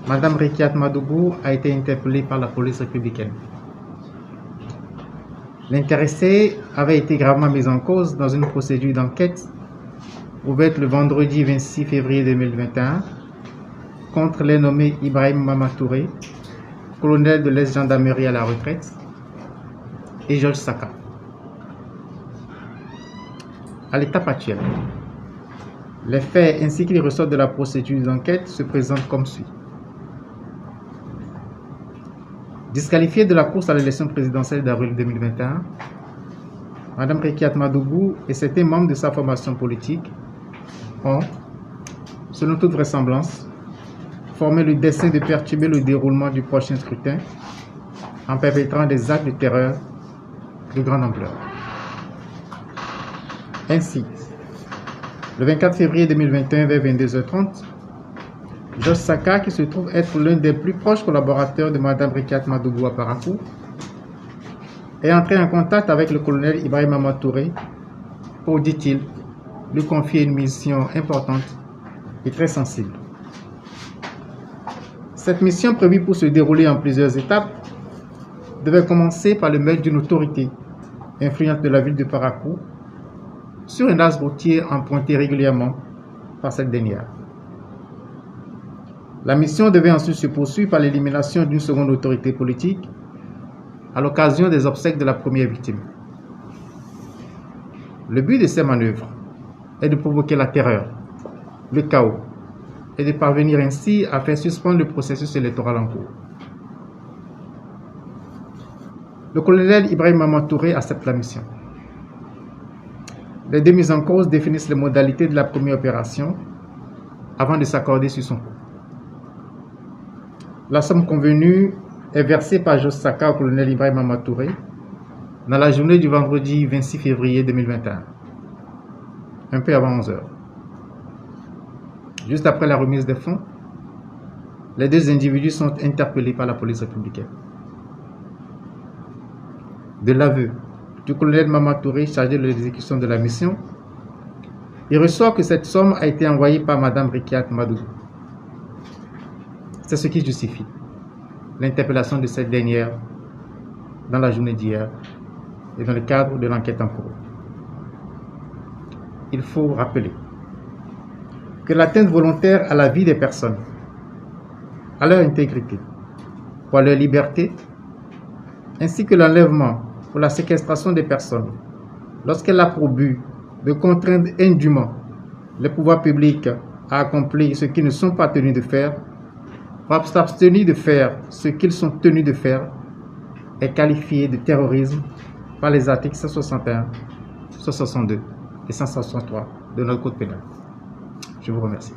Madame Rekiat Madougou a été interpellée par la police républicaine. L'intéressée avait été gravement mise en cause dans une procédure d'enquête ouverte le vendredi 26 février 2021 contre les nommés Ibrahim Mamatouré, colonel de l'ex-gendarmerie à la retraite, et Georges Saka. À l'étape actuelle, les faits ainsi qu'ils ressortent de la procédure d'enquête se présentent comme suit. Disqualifiée de la course à l'élection présidentielle d'avril 2021, Mme Rekiat Madougou et certains membres de sa formation politique ont, selon toute vraisemblance, formé le dessein de perturber le déroulement du prochain scrutin en perpétrant des actes de terreur de grande ampleur. Ainsi, le 24 février 2021 vers 22h30, Georges Saka, qui se trouve être l'un des plus proches collaborateurs de Mme Rekiat Madougou à Parakou, est entré en contact avec le colonel Ibrahim Mamatouré pour, dit-il, lui confier une mission importante et très sensible. Cette mission, prévue pour se dérouler en plusieurs étapes, devait commencer par le mail d'une autorité influente de la ville de Parakou sur un axe routier emprunté régulièrement par cette dernière. La mission devait ensuite se poursuivre par l'élimination d'une seconde autorité politique à l'occasion des obsèques de la première victime. Le but de ces manœuvres est de provoquer la terreur, le chaos et de parvenir ainsi à faire suspendre le processus électoral en cours. Le colonel Ibrahim Mamatouré accepte la mission. Les deux mises en cause définissent les modalités de la première opération avant de s'accorder sur son coût. La somme convenue est versée par Georges Saka au colonel Ibrahim Mamatouré dans la journée du vendredi 26 février 2021, un peu avant 11h. Juste après la remise des fonds, les deux individus sont interpellés par la police républicaine. De l'aveu du colonel Mamatouré chargé de l'exécution de la mission, il ressort que cette somme a été envoyée par Mme Rekiat Madougou. C'est ce qui justifie l'interpellation de cette dernière dans la journée d'hier et dans le cadre de l'enquête en cours. Il faut rappeler que l'atteinte volontaire à la vie des personnes, à leur intégrité ou à leur liberté, ainsi que l'enlèvement ou la séquestration des personnes, lorsqu'elle a pour but de contraindre indûment les pouvoirs publics à accomplir ce qu'ils ne sont pas tenus de faire, ou s'abstenir de faire ce qu'ils sont tenus de faire, est qualifiée de terrorisme par les articles 161, 162 et 163 de notre code pénal. Je vous remercie.